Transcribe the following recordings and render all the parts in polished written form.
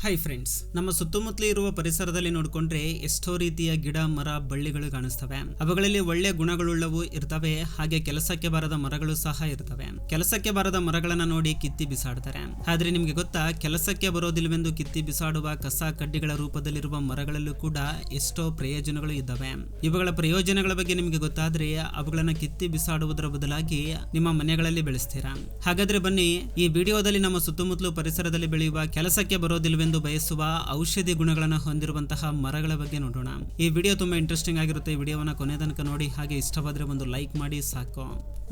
Hi friends, ನಮ್ಮ ಸುತ್ತಮುತ್ತಲೇ ಇರುವ ಪರಿಸರದಲ್ಲಿ ನೋಡಿಕೊಂಡ್ರೆ ಎಷ್ಟೋ ರೀತಿಯ ಗಿಡ ಮರ ಬಳ್ಳಿಗಳು ಕಾಣಿಸ್ತವೆ. ಅವುಗಳಲ್ಲಿ ಒಳ್ಳೆ ಗುಣಗಳುಳ್ಳವು ಇರ್ತವೆ, ಹಾಗೆ ಕೆಲಸಕ್ಕೆ ಬಾರದ ಮರಗಳು ಸಹ ಇರ್ತವೆ. ಕೆಲಸಕ್ಕೆ ಬಾರದ ಮರಗಳನ್ನ ನೋಡಿ ಕಿತ್ತಿ ಬಿಸಾಡ್ತಾರೆ. ಆದ್ರೆ ನಿಮ್ಗೆ ಗೊತ್ತಾ, ಕೆಲಸಕ್ಕೆ ಬರೋದಿಲ್ವೆಂದು ಕಿತ್ತಿ ಬಿಸಾಡುವ ಕಸ ಕಡ್ಡಿಗಳ ರೂಪದಲ್ಲಿರುವ ಮರಗಳಲ್ಲೂ ಕೂಡ ಎಷ್ಟೋ ಪ್ರಯೋಜನಗಳು ಇದ್ದಾವೆ. ಇವುಗಳ ಪ್ರಯೋಜನಗಳ ಬಗ್ಗೆ ನಿಮ್ಗೆ ಗೊತ್ತಾದ್ರೆ ಅವುಗಳನ್ನ ಕಿತ್ತಿ ಬಿಸಾಡುವುದರ ಬದಲಾಗಿ ನಿಮ್ಮ ಮನೆಗಳಲ್ಲಿ ಬೆಳೆಸ್ತೀರಾ. ಹಾಗಾದ್ರೆ ಬನ್ನಿ, ಈ ವಿಡಿಯೋದಲ್ಲಿ ನಮ್ಮ ಸುತ್ತಮುತ್ತಲು ಪರಿಸರದಲ್ಲಿ ಬೆಳೆಯುವ ಕೆಲಸಕ್ಕೆ ಬರೋದಿಲ್ವೆಂದು ಬಯಸುವ ಔಷಧಿ ಗುಣಗಳನ್ನು ಹೊಂದಿರುವಂತಹ ಮರಗಳ ಬಗ್ಗೆ ನೋಡೋಣ. ಈ ವಿಡಿಯೋ ತುಂಬಾ ಇಂಟ್ರೆಸ್ಟಿಂಗ್ ಆಗಿರುತ್ತೆ. ಈ ವಿಡಿಯೋವನ್ನ ಕೊನೆ ತನಕ ನೋಡಿ, ಹಾಗೆ ಇಷ್ಟವಾದ್ರೆ ಒಂದು ಲೈಕ್ ಮಾಡಿ ಸಾಕು.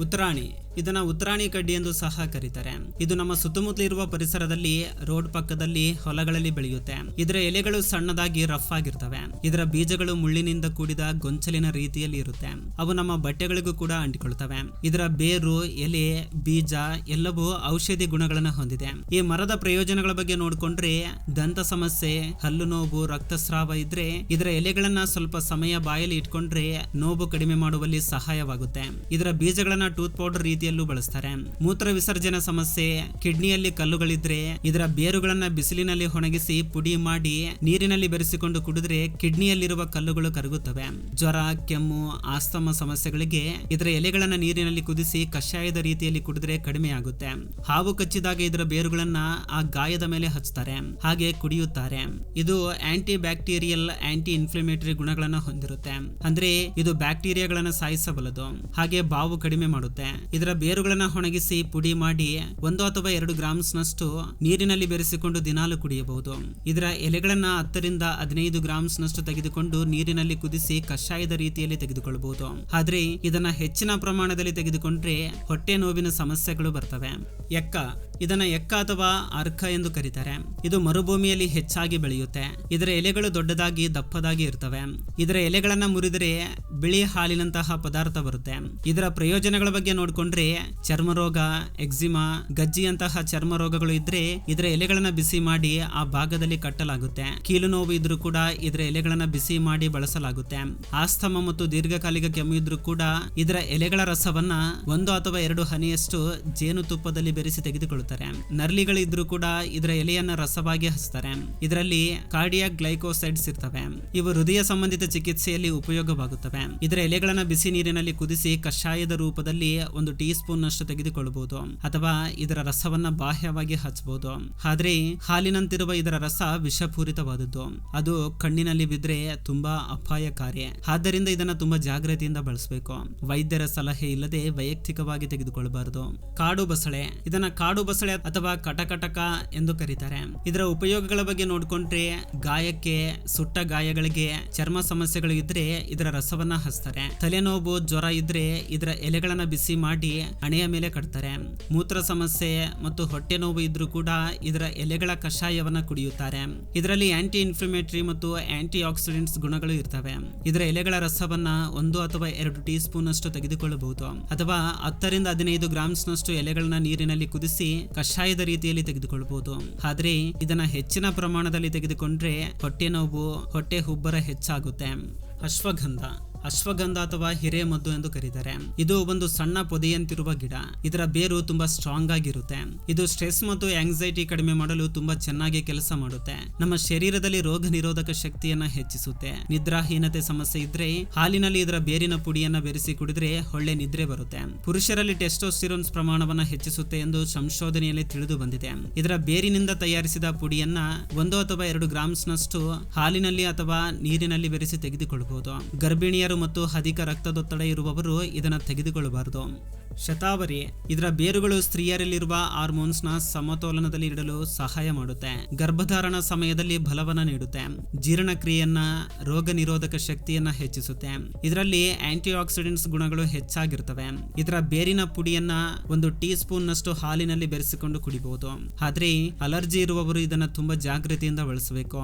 ಉತ್ತರಾಣಿ, ಇದನ್ನ ಉತ್ತರಾಣಿ ಕಡ್ಡಿ ಎಂದು ಸಹ ಕರೀತಾರೆ. ಇದು ನಮ್ಮ ಸುತ್ತಮುತ್ತಲ ಇರುವ ಪರಿಸರದಲ್ಲಿ ರೋಡ್ ಪಕ್ಕದಲ್ಲಿ ಹೊಲಗಳಲ್ಲಿ ಬೆಳೆಯುತ್ತೆ. ಇದರ ಎಲೆಗಳು ಸಣ್ಣದಾಗಿ ರಫ್ ಆಗಿರ್ತವೆ. ಇದರ ಬೀಜಗಳು ಮುಳ್ಳಿನಿಂದ ಕೂಡಿದ ಗೊಂಚಲಿನ ರೀತಿಯಲ್ಲಿ ಇರುತ್ತೆ. ಅವು ನಮ್ಮ ಬಟ್ಟೆಗಳಿಗೂ ಕೂಡ ಅಂಟಿಕೊಳ್ತವೆ. ಇದರ ಬೇರು, ಎಲೆ, ಬೀಜ ಎಲ್ಲವೂ ಔಷಧಿ ಗುಣಗಳನ್ನು ಹೊಂದಿದೆ. ಈ ಮರದ ಪ್ರಯೋಜನಗಳ ಬಗ್ಗೆ ನೋಡಿಕೊಂಡ್ರೆ, ದಂತ ಸಮಸ್ಯೆ, ಹಲ್ಲು ನೋವು, ರಕ್ತಸ್ರಾವ ಇದ್ರೆ ಇದರ ಎಲೆಗಳನ್ನ ಸ್ವಲ್ಪ ಸಮಯ ಬಾಯಲ್ಲಿ ಇಟ್ಕೊಂಡ್ರೆ ನೋವು ಕಡಿಮೆ ಮಾಡುವಲ್ಲಿ ಸಹಾಯವಾಗುತ್ತೆ. ಇದರ ಬೀಜಗಳನ್ನ ಟೂತ್ ಪೌಡರ್ ರೀತಿಯಲ್ಲೂ ಬಳಸ್ತಾರೆ. ಮೂತ್ರ ವಿಸರ್ಜನೆ ಸಮಸ್ಯೆ, ಕಿಡ್ನಿಯಲ್ಲಿ ಕಲ್ಲುಗಳಿದ್ರೆ ಇದರ ಬೇರುಗಳನ್ನ ಬಿಸಿಲಿನಲ್ಲಿ ಒಣಗಿಸಿ ಪುಡಿ ಮಾಡಿ ನೀರಿನಲ್ಲಿ ಬೆರೆಸಿಕೊಂಡು ಕುಡಿದ್ರೆ ಕಿಡ್ನಿಯಲ್ಲಿರುವ ಕಲ್ಲುಗಳು ಕರಗುತ್ತವೆ. ಜ್ವರ, ಕೆಮ್ಮು, ಆಸ್ತಮ ಸಮಸ್ಯೆಗಳಿಗೆ ಇದರ ಎಲೆಗಳನ್ನ ನೀರಿನಲ್ಲಿ ಕುದಿಸಿ ಕಷಾಯದ ರೀತಿಯಲ್ಲಿ ಕುಡಿದ್ರೆ ಕಡಿಮೆ ಆಗುತ್ತೆ. ಹಾವು ಕಚ್ಚಿದಾಗ ಇದರ ಬೇರುಗಳನ್ನ ಆ ಗಾಯದ ಮೇಲೆ ಹಚ್ತಾರೆ, ಹಾಗೆ ಕುಡಿಯುತ್ತಾರೆ. ಇದು ಆಂಟಿ ಬ್ಯಾಕ್ಟೀರಿಯಲ್, ಆಂಟಿ ಇನ್ಫ್ಲಮೇಟರಿ ಗುಣಗಳನ್ನು ಹೊಂದಿರುತ್ತೆ. ಅಂದ್ರೆ ಇದು ಬ್ಯಾಕ್ಟೀರಿಯಾಗಳನ್ನ ಸಾಯಿಸಬಲ್ಲದು, ಹಾಗೆ ಬಾವು ಕಡಿಮೆ ಮಾಡುತ್ತೆ. ಇದರ ಬೇರುಗಳನ್ನ ಒಣಗಿಸಿ ಪುಡಿ ಮಾಡಿ 1 ಅಥವಾ 2 ಗ್ರಾಮ್ಸ್ ನಷ್ಟು ನೀರಿನಲ್ಲಿ ಬೆರೆಸಿಕೊಂಡು ದಿನಾಲು ಕುಡಿಯಬಹುದು. ಇದರ ಎಲೆಗಳನ್ನ 10 ರಿಂದ 15 ಗ್ರಾಮ್ಸ್ ನಷ್ಟು ತೆಗೆದುಕೊಂಡು ನೀರಿನಲ್ಲಿ ಕುದಿಸಿ ಕಷಾಯದ ರೀತಿಯಲ್ಲಿ ತೆಗೆದುಕೊಳ್ಳಬಹುದು. ಆದ್ರೆ ಇದನ್ನ ಹೆಚ್ಚಿನ ಪ್ರಮಾಣದಲ್ಲಿ ತೆಗೆದುಕೊಂಡ್ರೆ ಹೊಟ್ಟೆ ನೋವಿನ ಸಮಸ್ಯೆಗಳು ಬರ್ತವೆ. ಎಕ್ಕ, ಇದನ್ನ ಎಕ್ಕ ಅಥವಾ ಅರ್ಕ ಎಂದು ಕರೀತಾರೆ. ಇದು ಮರುಭೂಮಿಯಲ್ಲಿ ಹೆಚ್ಚಾಗಿ ಬೆಳೆಯುತ್ತೆ. ಇದರ ಎಲೆಗಳು ದೊಡ್ಡದಾಗಿ ದಪ್ಪದಾಗಿ ಇರ್ತವೆ. ಇದರ ಎಲೆಗಳನ್ನ ಮುರಿದರೆ ಬಿಳಿ ಹಾಲಿನಂತಹ ಪದಾರ್ಥ ಬರುತ್ತೆ. ಇದರ ಪ್ರಯೋಜನಗಳ ಬಗ್ಗೆ ನೋಡಿಕೊಂಡ್ರೆ, ಚರ್ಮ ರೋಗ, ಎಕ್ಸಿಮಾ, ಗಜ್ಜಿಯಂತಹ ಚರ್ಮ ರೋಗಗಳು ಇದ್ರೆ ಇದರ ಎಲೆಗಳನ್ನ ಬಿಸಿ ಮಾಡಿ ಆ ಭಾಗದಲ್ಲಿ ಕಟ್ಟಲಾಗುತ್ತೆ. ಕೀಲು ನೋವು ಇದ್ರೂ ಕೂಡ ಇದರ ಎಲೆಗಳನ್ನ ಬಿಸಿ ಮಾಡಿ ಬಳಸಲಾಗುತ್ತೆ. ಆಸ್ತಮ ಮತ್ತು ದೀರ್ಘಕಾಲಿಕ ಕೆಮ್ಮು ಇದ್ರೂ ಕೂಡ ಇದರ ಎಲೆಗಳ ರಸವನ್ನ 1 ಅಥವಾ 2 ಹನಿಯಷ್ಟು ಜೇನುತುಪ್ಪದಲ್ಲಿ ಬೆರೆಸಿ ತೆಗೆದುಕೊಳ್ಳುತ್ತಾರೆ. ನರ್ಲಿಗಳಿದ್ರೂ ಕೂಡ ಇದರ ಎಲೆಯನ್ನ ರಸವಾಗಿ ಹಚ್ತಾರೆ. ಇದರಲ್ಲಿ ಕಾರ್ಡಿಯಾಕ್ ಗ್ಲೈಕೋಸೈಡ್ಸ್ ಇರ್ತವೆ. ಇವು ಹೃದಯ ಸಂಬಂಧಿತ ಚಿಕಿತ್ಸೆಯಲ್ಲಿ ಉಪಯೋಗವಾಗುತ್ತವೆ. ಇದರ ಎಲೆಗಳನ್ನ ಬಿಸಿ ನೀರಿನಲ್ಲಿ ಕುದಿಸಿ ಕಷಾಯದ ರೂಪದಲ್ಲಿ 1 ಟೀ ಸ್ಪೂನ್ ನಷ್ಟು ತೆಗೆದುಕೊಳ್ಳಬಹುದು, ಅಥವಾ ಇದರ ರಸವನ್ನ ಬಾಹ್ಯವಾಗಿ ಹಚ್ಚಬಹುದು. ಆದ್ರೆ ಹಾಲಿನಂತಿರುವ ಇದರ ರಸ ವಿಷಪೂರಿತವಾದದ್ದು. ಅದು ಕಣ್ಣಿನಲ್ಲಿ ಬಿದ್ರೆ ತುಂಬಾ ಅಪಾಯಕಾರಿ. ಆದ್ದರಿಂದ ಇದನ್ನ ತುಂಬಾ ಜಾಗ್ರತೆಯಿಂದ ಬಳಸಬೇಕು. ವೈದ್ಯರ ಸಲಹೆ ಇಲ್ಲದೆ ವೈಯಕ್ತಿಕವಾಗಿ ತೆಗೆದುಕೊಳ್ಳಬಾರದು. ಕಾಡು ಬಸಳೆ, ಇದನ್ನ ಕಾಡು ಬಸಳೆ ಅಥವಾ ಕಟಕಟಕ ಎಂದು ಕರೀತಾರೆ. ಇದರ ಉಪಯೋಗಗಳ ಬಗ್ಗೆ ನೋಡಿಕೊಂಡ್ರೆ, ಗಾಯಕ್ಕೆ, ಸುಟ್ಟ ಗಾಯಗಳಿಗೆ, ಚರ್ಮ ಸಮಸ್ಯೆಗಳು ಇದ್ರೆ ಇದರ ರಸವನ್ನ ಹಚ್ತಾರೆ. ತಲೆನೋವು, ಜ್ವರ ಇದ್ರೆ ಇದರ ಎಲೆಗಳನ್ನ ಬಿಸಿ ಮಾಡಿ ಹಣೆಯ ಮೇಲೆ ಕಟ್ತಾರೆ. ಮೂತ್ರ ಸಮಸ್ಯೆ ಮತ್ತು ಹೊಟ್ಟೆ ನೋವು ಇದ್ರೂ ಕೂಡ ಇದರ ಎಲೆಗಳ ಕಷಾಯವನ್ನ ಕುಡಿಯುತ್ತಾರೆ. ಇದರಲ್ಲಿ ಆಂಟಿ ಇನ್ಫ್ಲಮೇಟರಿ ಮತ್ತು ಆಂಟಿ ಆಕ್ಸಿಡೆಂಟ್ಸ್ ಗುಣಗಳು ಇರ್ತವೆ. ಇದರ ಎಲೆಗಳ ರಸವನ್ನ 1 ಅಥವಾ 2 ಟೀ ಸ್ಪೂನ್ ಅಷ್ಟು ತೆಗೆದುಕೊಳ್ಳಬಹುದು, ಅಥವಾ 10 ರಿಂದ 15 ಗ್ರಾಮ್ಸ್ ನಷ್ಟು ಎಲೆಗಳನ್ನ ನೀರಿನಲ್ಲಿ ಕುದಿಸಿ ಕಷಾಯದ ರೀತಿಯಲ್ಲಿ ತೆಗೆದುಕೊಳ್ಳಬಹುದು. ಆದ್ರೆ ಇದನ್ನ ಹೆಚ್ಚಿನ ಪ್ರಮಾಣದಲ್ಲಿ ತೆಗೆದುಕೊಂಡ್ರೆ ಹೊಟ್ಟೆ ನೋವು, ಹೊಟ್ಟೆ ಹುಬ್ಬರ ಹೆಚ್ಚಾಗುತ್ತೆ. ಅಶ್ವಗಂಧ, ಅಶ್ವಗಂಧ ಅಥವಾ ಹಿರೇಮದ್ದು ಎಂದು ಕರೀತಾರೆ. ಇದು ಒಂದು ಸಣ್ಣ ಪೊದೆಯಂತಿರುವ ಗಿಡ. ಇದರ ಬೇರು ತುಂಬಾ ಸ್ಟ್ರಾಂಗ್ ಆಗಿರುತ್ತೆ. ಇದು ಸ್ಟ್ರೆಸ್ ಮತ್ತು ಆಂಗ್ಸೈಟಿ ಕಡಿಮೆ ಮಾಡಲು ತುಂಬಾ ಚೆನ್ನಾಗಿ ಕೆಲಸ ಮಾಡುತ್ತೆ. ನಮ್ಮ ಶರೀರದಲ್ಲಿ ರೋಗ ನಿರೋಧಕ ಶಕ್ತಿಯನ್ನ ಹೆಚ್ಚಿಸುತ್ತೆ. ನಿದ್ರಾಹೀನತೆ ಸಮಸ್ಯೆ ಇದ್ರೆ ಹಾಲಿನಲ್ಲಿ ಇದರ ಬೇರಿನ ಪುಡಿಯನ್ನ ಬೆರೆಸಿ ಕುಡಿದ್ರೆ ಒಳ್ಳೆ ನಿದ್ರೆ ಬರುತ್ತೆ. ಪುರುಷರಲ್ಲಿ ಟೆಸ್ಟೋಸ್ಟಿರೋನ್ಸ್ ಪ್ರಮಾಣವನ್ನ ಹೆಚ್ಚಿಸುತ್ತೆ ಎಂದು ಸಂಶೋಧನೆಯಲ್ಲಿ ತಿಳಿದು ಬಂದಿದೆ. ಇದರ ಬೇರಿನಿಂದ ತಯಾರಿಸಿದ ಪುಡಿಯನ್ನ 1 ಅಥವಾ 2 ಗ್ರಾಮ್ಸ್ ನಷ್ಟು ಹಾಲಿನಲ್ಲಿ ಅಥವಾ ನೀರಿನಲ್ಲಿ ಬೆರೆಸಿ ತೆಗೆದುಕೊಳ್ಳಬಹುದು. ಗರ್ಭಿಣಿಯರು ಮತ್ತು ಅಧಿಕ ರಕ್ತದೊತ್ತಡ ಇರುವವರು ಇದನ್ನು ತೆಗೆದುಕೊಳ್ಳಬಾರದು. ಶತಾವರಿ, ಇದರ ಬೇರುಗಳು ಸ್ತ್ರೀಯರಲ್ಲಿರುವ ಹಾರ್ಮೋನ್ಸ್ ನ ಸಮತೋಲನದಲ್ಲಿ ಇಡಲು ಸಹಾಯ ಮಾಡುತ್ತೆ. ಗರ್ಭಧಾರಣ ಸಮಯದಲ್ಲಿ ಬಲವನ್ನ ನೀಡುತ್ತೆ. ಜೀರ್ಣಕ್ರಿಯೆಯನ್ನ, ರೋಗ ನಿರೋಧಕ ಶಕ್ತಿಯನ್ನ ಹೆಚ್ಚಿಸುತ್ತೆ. ಇದರಲ್ಲಿ ಆಂಟಿ ಆಕ್ಸಿಡೆಂಟ್ಸ್ ಗುಣಗಳು ಹೆಚ್ಚಾಗಿರ್ತವೆ. ಇದರ ಬೇರಿನ ಪುಡಿಯನ್ನ 1 ಟೀ ಸ್ಪೂನ್ ನಷ್ಟು ಹಾಲಿನಲ್ಲಿ ಬೆರೆಸಿಕೊಂಡು ಕುಡಿಬಹುದು. ಆದ್ರೆ ಅಲರ್ಜಿ ಇರುವವರು ಇದನ್ನ ತುಂಬಾ ಜಾಗೃತಿಯಿಂದ ಬಳಸಬೇಕು.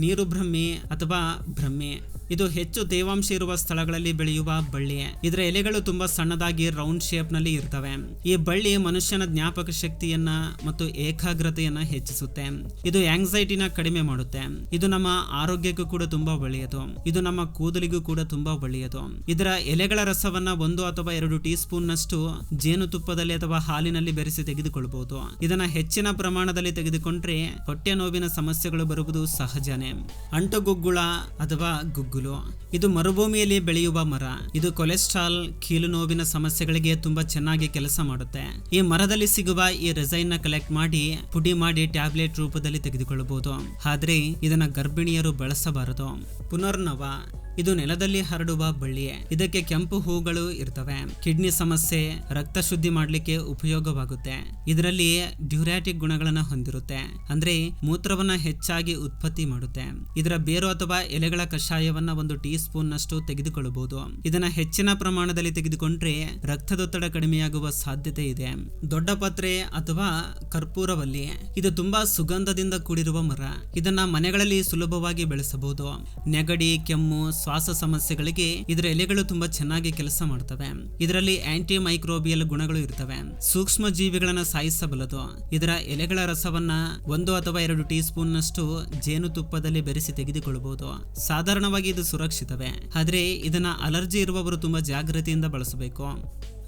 ನೀರು ಬ್ರಹ್ಮಿ ಅಥವಾ ಬ್ರಹ್ಮೆ, ಇದು ಹೆಚ್ಚು ತೇವಾಂಶ ಇರುವ ಸ್ಥಳಗಳಲ್ಲಿ ಬೆಳೆಯುವ ಬಳ್ಳಿ. ಇದರ ಎಲೆಗಳು ತುಂಬಾ ಸಣ್ಣದಾಗಿ ರೌಂಡ್ ಶೇಪ್ ನಲ್ಲಿ ಇರ್ತವೆ. ಈ ಬಳ್ಳಿ ಮನುಷ್ಯನ ಜ್ಞಾಪಕ ಶಕ್ತಿಯನ್ನ ಮತ್ತು ಏಕಾಗ್ರತೆಯನ್ನ ಹೆಚ್ಚಿಸುತ್ತೆ. ಇದು ಆಂಗ್ಸೈಟಿನ ಕಡಿಮೆ ಮಾಡುತ್ತೆ. ಇದು ನಮ್ಮ ಆರೋಗ್ಯಕ್ಕೂ ಕೂಡ ತುಂಬಾ ಒಳ್ಳೆಯದು. ಇದು ನಮ್ಮ ಕೂದಲಿಗೂ ಕೂಡ ತುಂಬಾ ಒಳ್ಳೆಯದು. ಇದರ ಎಲೆಗಳ ರಸವನ್ನ 1 ಅಥವಾ 2 ಟೀ ಸ್ಪೂನ್ ನಷ್ಟು ಜೇನುತುಪ್ಪದಲ್ಲಿ ಅಥವಾ ಹಾಲಿನಲ್ಲಿ ಬೆರೆಸಿ ತೆಗೆದುಕೊಳ್ಳಬಹುದು. ಇದನ್ನ ಹೆಚ್ಚಿನ ಪ್ರಮಾಣದಲ್ಲಿ ತೆಗೆದುಕೊಂಡ್ರೆ ಹೊಟ್ಟೆ ನೋವಿನ ಸಮಸ್ಯೆಗಳು ಬರುವುದು ಸಹಜನೇ. ಅಂಟುಗುಗ್ಗುಳ ಅಥವಾ ಗುಗ್ಗುಲು ಇದು ಮರುಭೂಮಿಯಲ್ಲಿ ಬೆಳೆಯುವ ಮರ. ಇದು ಕೊಲೆಸ್ಟ್ರಾಲ್, ಕೀಲು ನೋವಿನ ಸಮಸ್ಯೆಗಳಿಗೆ ತುಂಬಾ ಚೆನ್ನಾಗಿ ಕೆಲಸ ಮಾಡುತ್ತೆ. ಈ ಮರದಲ್ಲಿ ಸಿಗುವ ಈ ರೆಸೈನ್ ನ ಕಲೆಕ್ಟ್ ಮಾಡಿ ಪುಡಿ ಮಾಡಿ ಟ್ಯಾಬ್ಲೆಟ್ ರೂಪದಲ್ಲಿ ತೆಗೆದುಕೊಳ್ಳಬಹುದು. ಆದ್ರೆ ಇದನ್ನ ಗರ್ಭಿಣಿಯರು ಬಳಸಬಾರದು. ಪುನರ್ನವ ಇದು ನೆಲದಲ್ಲಿ ಹರಡುವ ಬಳ್ಳಿ. ಇದಕ್ಕೆ ಕೆಂಪು ಹೂಗಳು ಇರ್ತವೆ. ಕಿಡ್ನಿ ಸಮಸ್ಯೆ, ರಕ್ತ ಶುದ್ಧಿ ಮಾಡ್ಲಿಕ್ಕೆ ಉಪಯೋಗವಾಗುತ್ತೆ. ಇದರಲ್ಲಿ ಡ್ಯೂರಾಟಿಕ್ ಗುಣಗಳನ್ನ ಹೊಂದಿರುತ್ತೆ. ಅಂದ್ರೆ ಮೂತ್ರವನ್ನ ಹೆಚ್ಚಾಗಿ ಉತ್ಪತ್ತಿ ಮಾಡುತ್ತೆ. ಇದರ ಬೇರು ಅಥವಾ ಎಲೆಗಳ ಕಷಾಯವನ್ನ 1 ಟೀ ಸ್ಪೂನ್ ನಷ್ಟು ತೆಗೆದುಕೊಳ್ಳಬಹುದು. ಇದನ್ನ ಹೆಚ್ಚಿನ ಪ್ರಮಾಣದಲ್ಲಿ ತೆಗೆದುಕೊಂಡ್ರೆ ರಕ್ತದೊತ್ತಡ ಕಡಿಮೆಯಾಗುವ ಸಾಧ್ಯತೆ ಇದೆ. ದೊಡ್ಡ ಪತ್ರೆ ಅಥವಾ ಕರ್ಪೂರವಲ್ಲಿ ಇದು ತುಂಬಾ ಸುಗಂಧದಿಂದ ಕೂಡಿರುವ ಮರ. ಇದನ್ನ ಮನೆಗಳಲ್ಲಿ ಸುಲಭವಾಗಿ ಬೆಳೆಸಬಹುದು. ನೆಗಡಿ, ಕೆಮ್ಮು, ಶ್ವಾಸ ಸಮಸ್ಯೆಗಳಿಗೆ ಇದರ ಎಲೆಗಳು ತುಂಬಾ ಚೆನ್ನಾಗಿ ಕೆಲಸ ಮಾಡ್ತವೆ. ಇದರಲ್ಲಿ ಆಂಟಿ ಮೈಕ್ರೋಬಿಯಲ್ ಗುಣಗಳು ಇರ್ತವೆ. ಸೂಕ್ಷ್ಮ ಜೀವಿಗಳನ್ನ ಸಾಯಿಸಬಲ್ಲದು. ಇದರ ಎಲೆಗಳ ರಸವನ್ನ 1 ಅಥವಾ 2 ಟೀ ಸ್ಪೂನ್ ನಷ್ಟು ಜೇನುತುಪ್ಪದಲ್ಲಿ ಬೆರೆಸಿ ತೆಗೆದುಕೊಳ್ಳಬಹುದು. ಸಾಧಾರಣವಾಗಿ ಇದು ಸುರಕ್ಷಿತವೇ, ಆದ್ರೆ ಇದನ್ನ ಅಲರ್ಜಿ ಇರುವವರು ತುಂಬಾ ಜಾಗೃತಿಯಿಂದ ಬಳಸಬೇಕು.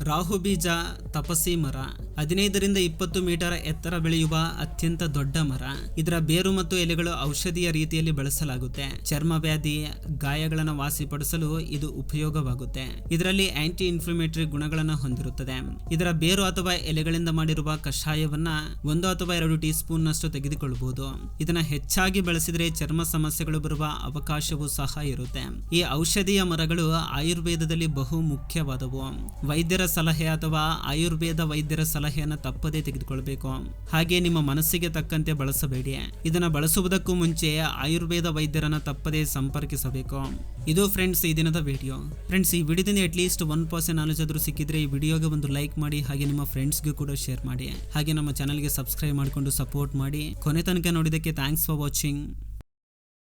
ರಾಹು ಬೀಜ ತಪಸಿ ಮರ 15 ರಿಂದ 20 ಮೀಟರ್ ಎತ್ತರ ಬೆಳೆಯುವ ಅತ್ಯಂತ ದೊಡ್ಡ ಮರ. ಇದರ ಬೇರು ಮತ್ತು ಎಲೆಗಳು ಔಷಧಿಯ ರೀತಿಯಲ್ಲಿ ಬಳಸಲಾಗುತ್ತೆ. ಚರ್ಮ ವ್ಯಾಧಿ, ಗಾಯಗಳನ್ನು ವಾಸಿಪಡಿಸಲು ಇದು ಉಪಯೋಗವಾಗುತ್ತೆ. ಇದರಲ್ಲಿ ಆಂಟಿ ಇನ್ಫ್ಲಮೇಟರಿ ಗುಣಗಳನ್ನು ಹೊಂದಿರುತ್ತದೆ. ಇದರ ಬೇರು ಅಥವಾ ಎಲೆಗಳಿಂದ ಮಾಡಿರುವ ಕಷಾಯವನ್ನ 1 ಅಥವಾ 2 ಟೀ ಸ್ಪೂನ್ ನಷ್ಟು ತೆಗೆದುಕೊಳ್ಳಬಹುದು. ಇದನ್ನ ಹೆಚ್ಚಾಗಿ ಬಳಸಿದ್ರೆ ಚರ್ಮ ಸಮಸ್ಯೆಗಳು ಬರುವ ಅವಕಾಶವೂ ಸಹ ಇರುತ್ತೆ. ಈ ಔಷಧೀಯ ಮರಗಳು ಆಯುರ್ವೇದದಲ್ಲಿ ಬಹು ಮುಖ್ಯವಾದವು. ವೈದ್ಯರ ಸಲಹೆ ಅಥವಾ ಆಯುರ್ವೇದ ವೈದ್ಯರ ಸಲಹೆಯನ್ನು ತಪ್ಪದೇ ತೆಗೆದುಕೊಳ್ಳಬೇಕು. ಹಾಗೆ ನಿಮ್ಮ ಮನಸ್ಸಿಗೆ ತಕ್ಕಂತೆ ಬಳಸಬೇಡಿ. ಇದನ್ನ ಬಳಸುವುದಕ್ಕೂ ಮುಂಚೆ ಆಯುರ್ವೇದ ವೈದ್ಯರನ್ನ ತಪ್ಪದೇ ಸಂಪರ್ಕಿಸಬೇಕು. ಇದು ಫ್ರೆಂಡ್ಸ್ ಈ ದಿನದ ವಿಡಿಯೋ. ಫ್ರೆಂಡ್ಸ್, ಈ ವಿಡಿಯೋದಿಂದ ಅಟ್ಲೀಸ್ಟ್ 1% ನಾಲೆಜ್ ಆದರೂ ಸಿಕ್ಕಿದ್ರೆ ಈ ವಿಡಿಯೋಗೆ ಒಂದು ಲೈಕ್ ಮಾಡಿ, ಹಾಗೆ ನಿಮ್ಮ ಫ್ರೆಂಡ್ಸ್ಗೂ ಕೂಡ ಶೇರ್ ಮಾಡಿ. ಹಾಗೆ ನಮ್ಮ ಚಾನಲ್ಗೆ ಸಬ್ಸ್ಕ್ರೈಬ್ ಮಾಡಿಕೊಂಡು ಸಪೋರ್ಟ್ ಮಾಡಿ. ಕೊನೆ ತನಕ ನೋಡಿದ್ದಕ್ಕೆ ಥ್ಯಾಂಕ್ಸ್ ಫಾರ್ ವಾಚಿಂಗ್.